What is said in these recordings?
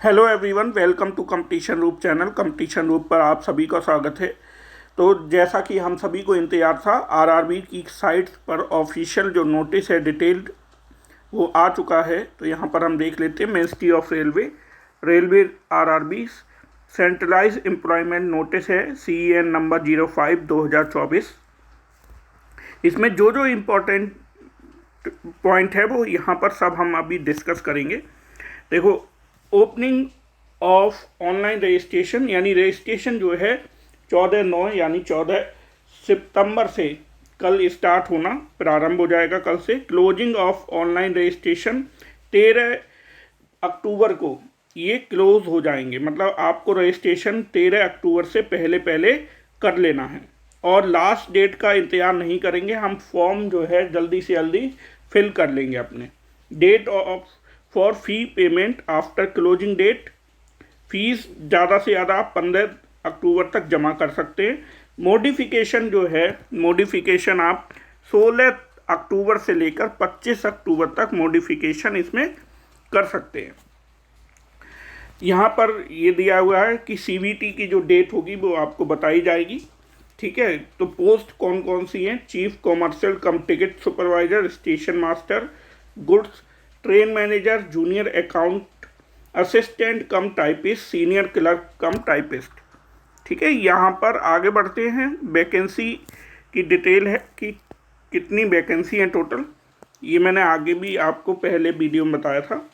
Hello everyone, welcome to competition Roop channel. Competition Roop पर आप सभी का स्वागत है। तो जैसा कि हम सभी को इंतजार था, आरआरबी की साइट पर ऑफिशियल जो नोटिस है डिटेल्ड वो आ चुका है। तो यहाँ पर हम देख लेते हैं। Ministry of railway RRB centralise employment notice है, CEN नंबर 05/2024। इसमें जो जो इम्पोर्टेंट पॉइंट है वो यहाँ पर सब हम अभी डिस्कस करेंगे। देखो, ओपनिंग ऑफ ऑनलाइन रजिस्ट्रेशन यानी रजिस्ट्रेशन जो है 14/9 यानी 14 सितंबर से कल स्टार्ट होना प्रारंभ हो जाएगा। कल से क्लोजिंग ऑफ ऑनलाइन रजिस्ट्रेशन 13 अक्टूबर को ये क्लोज हो जाएंगे। मतलब आपको रजिस्ट्रेशन 13 अक्टूबर से पहले पहले कर लेना है और लास्ट डेट का इंतजार नहीं करेंगे। हम फॉर्म जो है जल्दी से जल्दी फिल कर लेंगे अपने। Date of for fee payment after closing date, fees ज़्यादा से ज़्यादा आप 15 अक्टूबर तक जमा कर सकते हैं। मॉडिफिकेशन जो है, मॉडिफिकेशन आप 16 अक्टूबर से लेकर 25 अक्टूबर तक मॉडिफिकेशन इसमें कर सकते हैं। यहाँ पर ये दिया हुआ है कि CBT की जो डेट होगी वो आपको बताई जाएगी। ठीक है, तो पोस्ट कौन कौन सी हैं? चीफ कॉमर्शियल कम ticket supervisor, station master, goods train manager, junior account assistant कम टाइपिस्ट, सीनियर क्लर्क कम टाइपिस्ट। ठीक है, यहाँ पर आगे बढ़ते हैं। वैकेंसी की डिटेल है कि कितनी वैकेंसी है टोटल, ये मैंने आगे भी आपको पहले वीडियो में बताया था।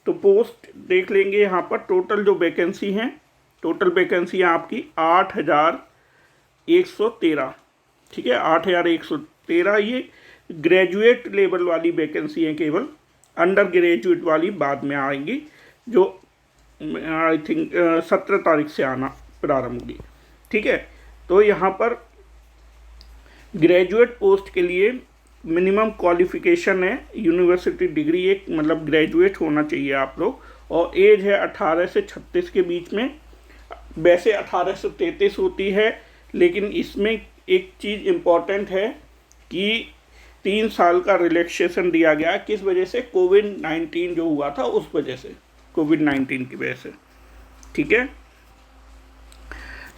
तो पोस्ट देख लेंगे यहाँ पर। टोटल जो वैकेंसी हैं, टोटल वैकेंसी है आपकी 8,113। ठीक है, 8,113। ये ग्रेजुएट लेवल वाली वैकेंसी है, केवल अंडर ग्रेजुएट वाली बाद में आएंगी, जो आई थिंक 17 तारीख से आना प्रारंभ होगी। ठीक है, तो यहाँ पर ग्रेजुएट पोस्ट के लिए मिनिमम क्वालिफिकेशन है यूनिवर्सिटी डिग्री, एक मतलब ग्रेजुएट होना चाहिए आप लोग, और एज है 18 से 36 के बीच में। वैसे 18 से 33 होती है, लेकिन इसमें एक चीज़ इम्पॉर्टेंट है कि 3 साल का रिलैक्सेशन दिया गया। किस वजह से? कोविड-19 जो हुआ था उस वजह से, कोविड-19 की वजह से। ठीक है,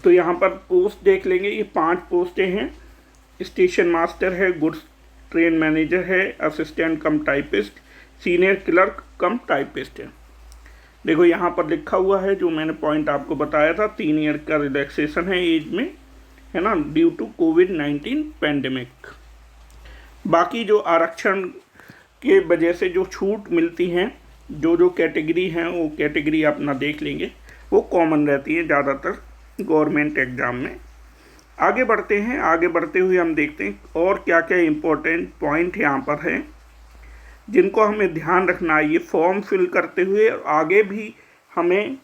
तो यहाँ पर पोस्ट देख लेंगे। ये 5 पोस्टें हैं। स्टेशन मास्टर है, गुड्स ट्रेन मैनेजर है, असिस्टेंट कम टाइपिस्ट, सीनियर क्लर्क कम टाइपिस्ट है। देखो यहाँ पर लिखा हुआ है, जो मैंने पॉइंट आपको बताया था, 3 ईयर का रिलैक्सेशन है एज में, है ना, ड्यू टू कोविड-19 पैंडेमिक। बाकी जो आरक्षण के वजह से जो छूट मिलती हैं, जो जो कैटेगरी हैं, वो कैटेगरी अपना देख लेंगे। वो कॉमन रहती है ज़्यादातर गवर्नमेंट एग्ज़ाम में। आगे बढ़ते हैं। आगे बढ़ते हुए हम देखते हैं और क्या क्या इम्पोर्टेंट पॉइंट यहाँ पर हैं जिनको हमें ध्यान रखना है। ये फॉर्म फिल करते हुए आगे भी हमें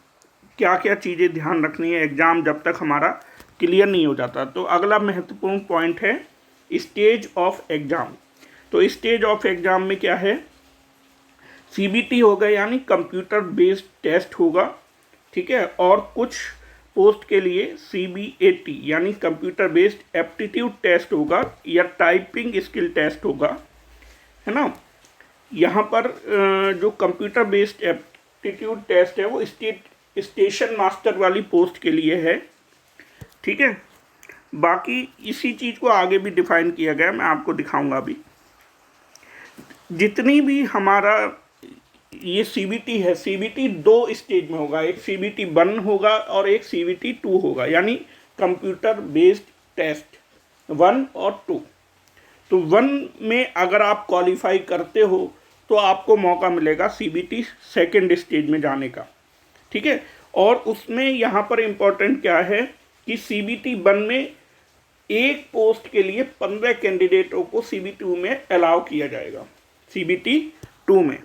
क्या क्या चीज़ें ध्यान रखनी है एग्ज़ाम जब तक हमारा क्लियर नहीं हो जाता। तो अगला महत्वपूर्ण पॉइंट है स्टेज ऑफ एग्ज़ाम। तो स्टेज ऑफ एग्ज़ाम में क्या है? CBT होगा, यानी कंप्यूटर बेस्ड टेस्ट होगा। ठीक है, और कुछ पोस्ट के लिए CBAT यानी कंप्यूटर बेस्ड एप्टीट्यूड टेस्ट होगा या टाइपिंग स्किल टेस्ट होगा, है ना। यहाँ पर जो कंप्यूटर बेस्ड एप्टीट्यूड टेस्ट है वो स्टेशन मास्टर वाली पोस्ट के लिए है। ठीक है, बाकी इसी चीज़ को आगे भी डिफाइन किया गया, मैं आपको दिखाऊंगा अभी। जितनी भी हमारा ये CBT है, CBT 2 स्टेज में होगा। एक CBT 1 होगा और एक CBT 2 होगा, यानी कंप्यूटर बेस्ड टेस्ट 1 और 2। तो 1 में अगर आप क्वालिफाई करते हो तो आपको मौका मिलेगा CBT सेकेंड स्टेज में जाने का। ठीक है, और उसमें यहाँ पर इम्पोर्टेंट क्या है कि CBT 1 में एक पोस्ट के लिए 15 कैंडिडेटों को CBT 2 में अलाउ किया जाएगा। CBT 2 में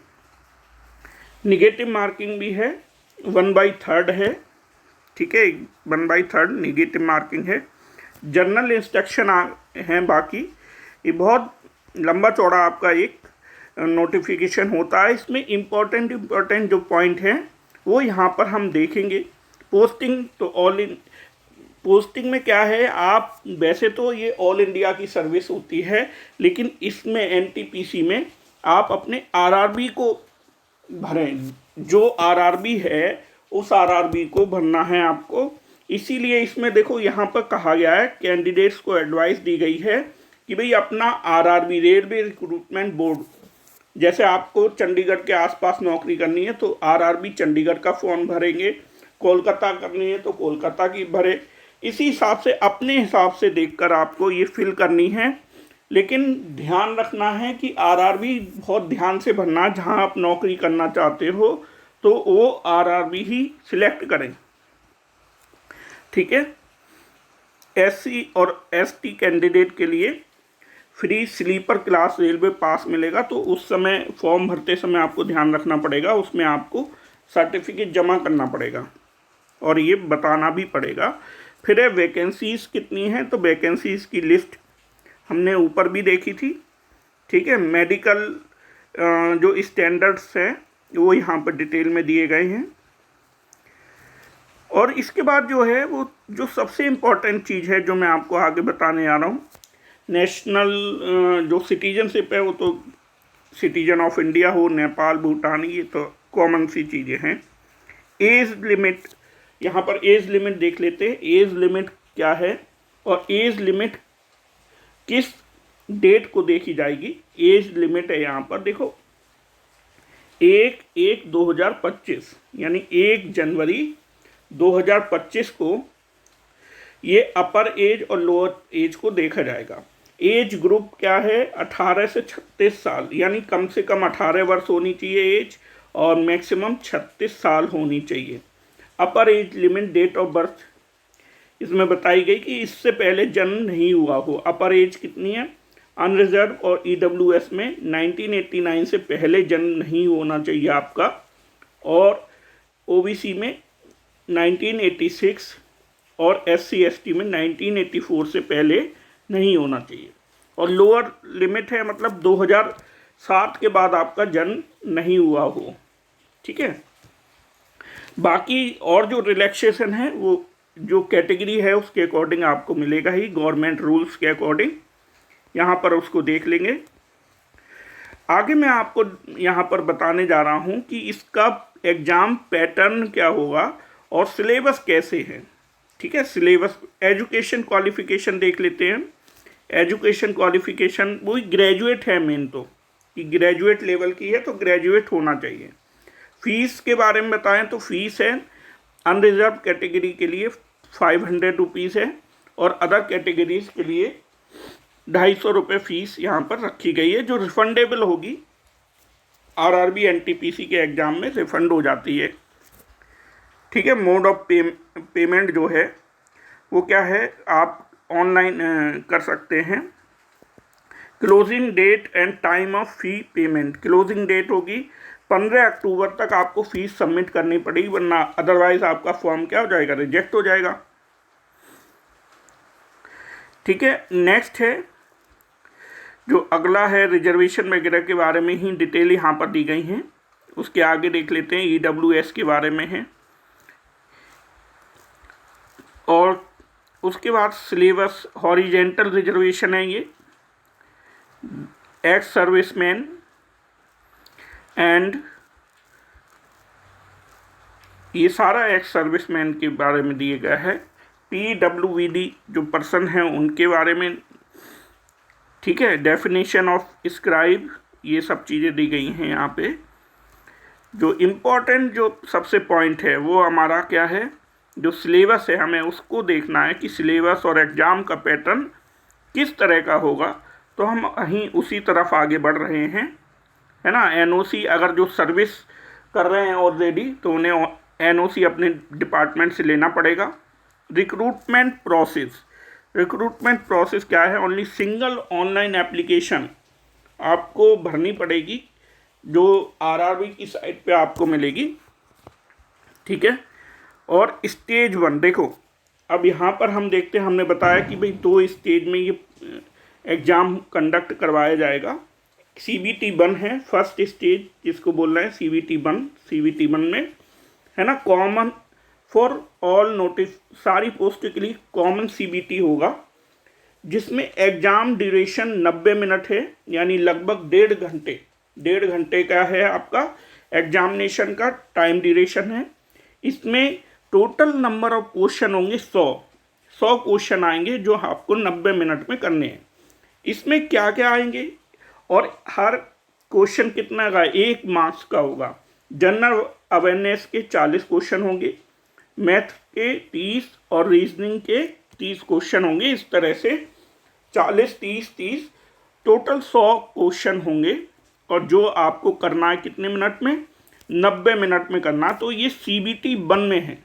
निगेटिव मार्किंग भी है, 1/3 है। ठीक है, 1/3 निगेटिव मार्किंग है। जनरल इंस्ट्रक्शन हैं बाकी। ये बहुत लंबा चौड़ा आपका एक नोटिफिकेशन होता है। इसमें इम्पोर्टेंट जो पॉइंट हैं वो यहाँ पर हम देखेंगे। पोस्टिंग तो पोस्टिंग में क्या है, आप वैसे तो ये ऑल इंडिया की सर्विस होती है, लेकिन इसमें NTPC में आप अपने RRB को भरें। जो RRB है उस आरआरबी को भरना है आपको। इसीलिए इसमें देखो यहाँ पर कहा गया है, कैंडिडेट्स को एडवाइस दी गई है कि भाई अपना आरआरबी, रेलवे रिक्रूटमेंट बोर्ड, जैसे आपको चंडीगढ़ के आसपास नौकरी करनी है तो आरआरबी चंडीगढ़ का फॉर्म भरेंगे, कोलकाता करनी है तो कोलकाता की भरे, इसी हिसाब से अपने हिसाब से देखकर आपको ये फिल करनी है। लेकिन ध्यान रखना है कि आरआरबी बहुत ध्यान से भरना, जहां आप नौकरी करना चाहते हो तो वो आरआरबी ही सिलेक्ट करें, ठीक है। एससी और एसटी कैंडिडेट के लिए फ्री स्लीपर क्लास रेलवे पास मिलेगा, तो उस समय फॉर्म भरते समय आपको ध्यान रखना पड़ेगा, उसमें आपको सर्टिफिकेट जमा करना पड़ेगा और ये बताना भी पड़ेगा। फिर है वैकेंसीज़ कितनी हैं, तो वैकेंसीज़ की लिस्ट हमने ऊपर भी देखी थी, ठीक है। मेडिकल जो स्टैंडर्ड्स हैं वो यहाँ पर डिटेल में दिए गए हैं। और इसके बाद जो है वो जो सबसे इम्पॉर्टेंट चीज़ है जो मैं आपको आगे बताने आ रहा हूँ, नेशनल जो सिटीजनशिप है वो तो सिटीजन ऑफ इंडिया हो, नेपाल, भूटान, ये तो कॉमन सी चीज़ें हैं। एज लिमिट, यहाँ पर एज लिमिट देख लेते हैं, एज लिमिट क्या है और एज लिमिट किस डेट को देखी जाएगी। एज लिमिट है यहाँ पर देखो 1/1/2025 यानी 1 जनवरी 2025 को ये अपर एज और लोअर एज को देखा जाएगा। एज ग्रुप क्या है, 18 से 36 साल, यानी कम से कम 18 वर्ष होनी चाहिए एज और मैक्सिमम 36 साल होनी चाहिए। Upper age limit date of birth इसमें बताई गई कि इससे पहले जन्म नहीं हुआ हो। अपर एज कितनी है, अनरिजर्व और ईडब्ल्यूएस में 1989 से पहले जन्म नहीं होना चाहिए आपका, और ओबीसी में 1986 और एससी एसटी में 1984 से पहले नहीं होना चाहिए। और लोअर लिमिट है मतलब 2007 के बाद आपका जन्म नहीं हुआ हो, ठीक है। बाकी और जो रिलैक्सेशन है वो जो कैटेगरी है उसके अकॉर्डिंग आपको मिलेगा ही, गवर्नमेंट रूल्स के अकॉर्डिंग, यहाँ पर उसको देख लेंगे। आगे मैं आपको यहाँ पर बताने जा रहा हूँ कि इसका एग्ज़ाम पैटर्न क्या होगा और सिलेबस कैसे है, ठीक है। सिलेबस, एजुकेशन क्वालिफ़िकेशन देख लेते हैं। एजुकेशन क्वालिफ़िकेशन वही ग्रेजुएट है मेन, तो कि ग्रेजुएट लेवल की है तो ग्रेजुएट होना चाहिए। फ़ीस के बारे में बताएं तो फ़ीस है अनरिजर्व कैटेगरी के लिए 500 रुपीज़ है और अदर कैटेगरीज़ के लिए 250 रुपये फ़ीस यहाँ पर रखी गई है, जो रिफंडेबल होगी। आरआरबी एनटीपीसी के एग्ज़ाम में रिफंड हो जाती है, ठीक है। मोड ऑफ पेमेंट जो है वो क्या है, आप ऑनलाइन कर सकते हैं। Closing date and time of fee payment, closing date होगी 15 अक्टूबर तक आपको फ़ीस सबमिट करनी पड़ेगी, वरना अदरवाइज़ आपका फॉर्म क्या हो जाएगा, रिजेक्ट हो जाएगा, ठीक है। नेक्स्ट है जो अगला है रिजर्वेशन वगैरह के बारे में ही डिटेल यहाँ पर दी गई हैं। उसके आगे देख लेते हैं ईडब्ल्यूएस के बारे में है, और उसके बाद सिलेबस हॉरिजेंटल रिजर्वेशन है, ये एक्स सर्विसमैन एंड ये सारा एक्स सर्विसमैन के बारे में दिए गया है। पीडब्ल्यूडी जो पर्सन हैं उनके बारे में, ठीक है। डेफिनेशन ऑफ स्क्राइब, ये सब चीज़ें दी गई हैं यहाँ पे। जो इम्पोर्टेंट जो सबसे पॉइंट है वो हमारा क्या है, जो सिलेबस है हमें उसको देखना है कि सिलेबस और एग्ज़ाम का पैटर्न किस तरह का होगा, तो हम वहीं उसी तरफ आगे बढ़ रहे हैं, है ना। एनओसी अगर जो सर्विस कर रहे हैं ऑलरेडी तो उन्हें एनओसी अपने डिपार्टमेंट से लेना पड़ेगा। रिक्रूटमेंट प्रोसेस, रिक्रूटमेंट प्रोसेस क्या है, ओनली सिंगल ऑनलाइन एप्लीकेशन आपको भरनी पड़ेगी जो आरआरबी की साइट पे आपको मिलेगी, ठीक है। और स्टेज 1 देखो, अब यहाँ पर हम देखते हैं, हमने बताया कि भाई 2 स्टेज में ये एग्ज़ाम कंडक्ट करवाया जाएगा। CBT 1 है फर्स्ट स्टेज जिसको बोल रहे हैं CBT 1। CBT 1 में है ना कॉमन फॉर ऑल नोटिस, सारी पोस्ट के लिए कॉमन CBT होगा, जिसमें एग्ज़ाम ड्यूरेशन 90 मिनट है, यानी लगभग 1.5 घंटे का है आपका एग्जामिनेशन का टाइम ड्यूरेशन है। इसमें टोटल नंबर ऑफ क्वेश्चन होंगे 100 क्वेश्चन आएंगे जो आपको 90 मिनट में करने हैं। इसमें क्या क्या आएंगे और हर क्वेश्चन कितना का 1 मार्क्स का होगा। जनरल अवेयरनेस के 40 क्वेश्चन होंगे, मैथ के 30 और रीजनिंग के 30 क्वेश्चन होंगे। इस तरह से 40 30 30 टोटल 100 क्वेश्चन होंगे और जो आपको करना है कितने मिनट में, 90 मिनट में करना। तो ये CBT 1 में है।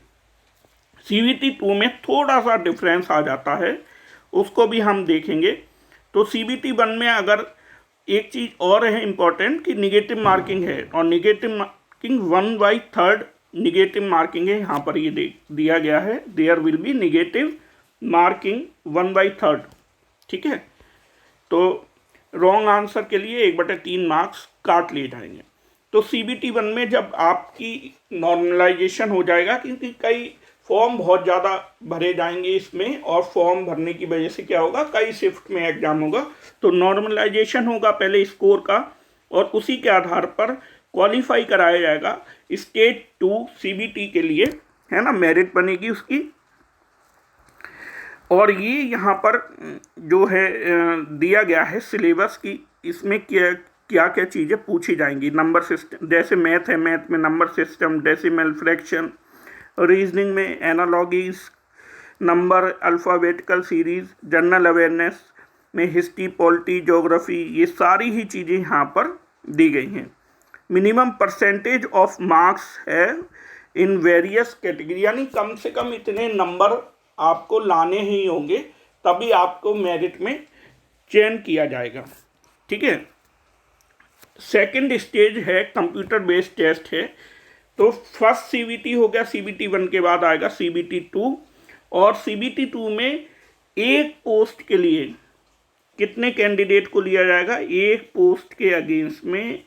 CBT 2 में थोड़ा सा डिफरेंस आ जाता है, उसको भी हम देखेंगे। तो CBT 1 में अगर एक चीज़ और है इम्पोर्टेंट कि निगेटिव मार्किंग है, और निगेटिव मार्किंग 1/3 निगेटिव मार्किंग है। यहाँ पर ये दिया गया है, there will be negative marking 1/3। ठीक है, तो रॉन्ग आंसर के लिए 1/3 मार्क्स काट लिए जाएंगे। तो CBT 1 में जब आपकी नॉर्मलाइजेशन हो जाएगा, क्योंकि कई फॉर्म बहुत ज़्यादा भरे जाएंगे इसमें, और फॉर्म भरने की वजह से क्या होगा, कई शिफ्ट में एग्जाम होगा। तो नॉर्मलाइजेशन होगा पहले स्कोर का, और उसी के आधार पर क्वालिफाई कराया जाएगा स्टेज 2 CBT के लिए, है ना, मेरिट बनेगी उसकी। और ये यहाँ पर जो है दिया गया है सिलेबस की, इसमें क्या क्या क्या चीज़ें पूछी जाएंगी। नंबर सिस्टम, जैसे मैथ है, मैथ में number system, decimal, fraction. Reasoning में analogies, number, alphabetical series. General awareness में हिस्ट्री, पॉलिटी, ज्योग्राफी, ये सारी ही चीज़ें यहाँ पर दी गई हैं। मिनिमम परसेंटेज ऑफ मार्क्स है इन वेरियस कैटेगरी, यानी कम से कम इतने नंबर आपको लाने ही होंगे, तभी आपको मेरिट में चयन किया जाएगा। ठीक है, सेकंड स्टेज है कंप्यूटर बेस्ड टेस्ट है। तो फर्स्ट CBT हो गया, CBT 1 के बाद आएगा CBT 2, और CBT 2 में एक पोस्ट के लिए कितने कैंडिडेट को लिया जाएगा, एक पोस्ट के अगेंस्ट में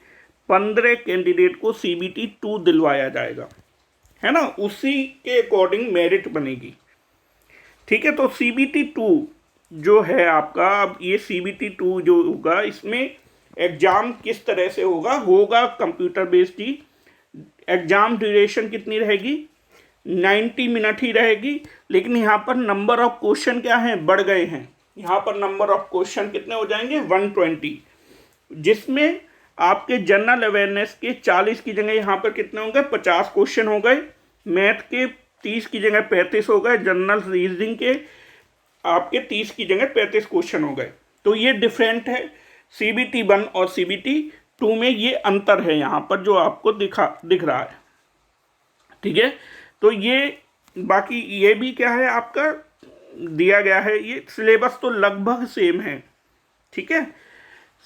15 कैंडिडेट को CBT 2 दिलवाया जाएगा, है ना, उसी के अकॉर्डिंग मेरिट बनेगी। ठीक है, तो CBT 2 जो है आपका, अब ये CBT 2 जो होगा, इसमें एग्ज़ाम किस तरह से होगा कंप्यूटर बेस्ड ही। एग्ज़ाम ड्यूरेशन कितनी रहेगी, 90 मिनट ही रहेगी। लेकिन यहाँ पर नंबर ऑफ क्वेश्चन क्या हैं, बढ़ गए हैं। यहाँ पर नंबर ऑफ क्वेश्चन कितने हो जाएंगे, 120, जिसमें आपके जनरल अवेयरनेस के 40 की जगह यहाँ पर कितने होंगे, 50 क्वेश्चन हो गए। मैथ के 30 की जगह 35 हो गए। जनरल रीजनिंग के आपके 30 की जगह 35 क्वेश्चन हो गए। तो ये डिफरेंट है CBT 1 और CBT 2 में, ये अंतर है यहाँ पर जो आपको दिख रहा है। ठीक है, तो ये बाकी ये भी क्या है आपका दिया गया है, ये सिलेबस तो लगभग सेम है। ठीक है,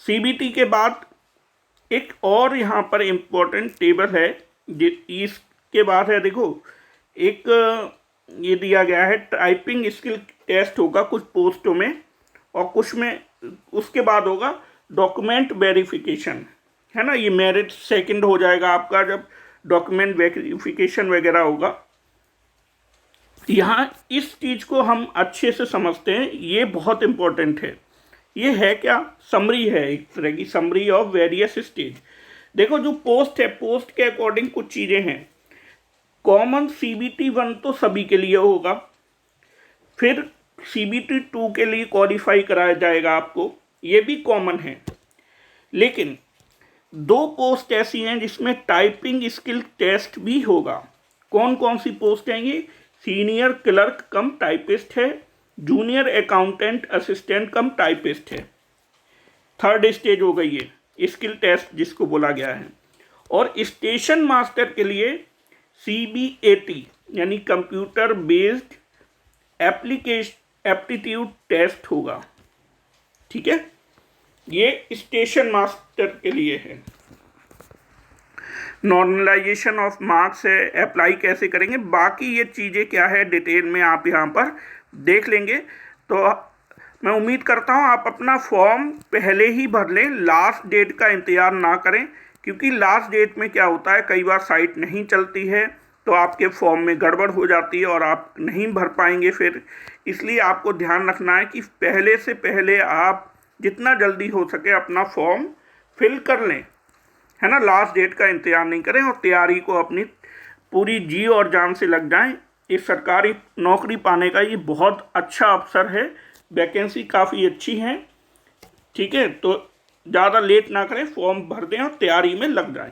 CBT के बाद एक और यहाँ पर इम्पोर्टेंट टेबल है, इसके बाद है, देखो एक ये दिया गया है टाइपिंग स्किल टेस्ट होगा कुछ पोस्टों में, और कुछ में उसके बाद होगा डॉक्यूमेंट वेरिफिकेशन, है ना। ये मेरिट सेकंड हो जाएगा आपका जब डॉक्यूमेंट वेरिफिकेशन वगैरह होगा। यहाँ इस चीज़ को हम अच्छे से समझते हैं, ये बहुत इम्पोर्टेंट है। ये है क्या, समरी है, एक तरह की समरी ऑफ वेरियस स्टेज। देखो जो पोस्ट है, पोस्ट के अकॉर्डिंग कुछ चीज़ें हैं। कॉमन CBT 1 तो सभी के लिए होगा, फिर CBT 2 के लिए क्वालिफाई कराया जाएगा आपको, ये भी कॉमन है। लेकिन 2 पोस्ट ऐसी हैं जिसमें टाइपिंग स्किल टेस्ट भी होगा। कौन कौन सी पोस्ट हैं ये, सीनियर क्लर्क कम टाइपिस्ट है, जूनियर अकाउंटेंट असिस्टेंट कम टाइपिस्ट है। थर्ड स्टेज हो गई है स्किल टेस्ट जिसको बोला गया है। और स्टेशन मास्टर के लिए CBAT यानी कंप्यूटर बेस्ड एप्टीट्यूड टेस्ट होगा। ठीक है, ये स्टेशन मास्टर के लिए है। नॉर्मलाइजेशन ऑफ मार्क्स है, अप्लाई कैसे करेंगे, बाकी ये चीज़ें क्या है डिटेल में आप यहाँ पर देख लेंगे। तो मैं उम्मीद करता हूँ आप अपना फॉर्म पहले ही भर लें, लास्ट डेट का इंतज़ार ना करें, क्योंकि लास्ट डेट में क्या होता है, कई बार साइट नहीं चलती है तो आपके फॉर्म में गड़बड़ हो जाती है और आप नहीं भर पाएंगे फिर। इसलिए आपको ध्यान रखना है कि पहले से पहले आप जितना जल्दी हो सके अपना फॉर्म फिल कर लें, है ना। लास्ट डेट का इंतज़ार नहीं करें और तैयारी को अपनी पूरी जी और जान से लग जाएं। इस सरकारी नौकरी पाने का ये बहुत अच्छा अवसर है, वैकेंसी काफ़ी अच्छी है। ठीक है, तो ज़्यादा लेट ना करें, फॉर्म भर दें और तैयारी में लग जाएं।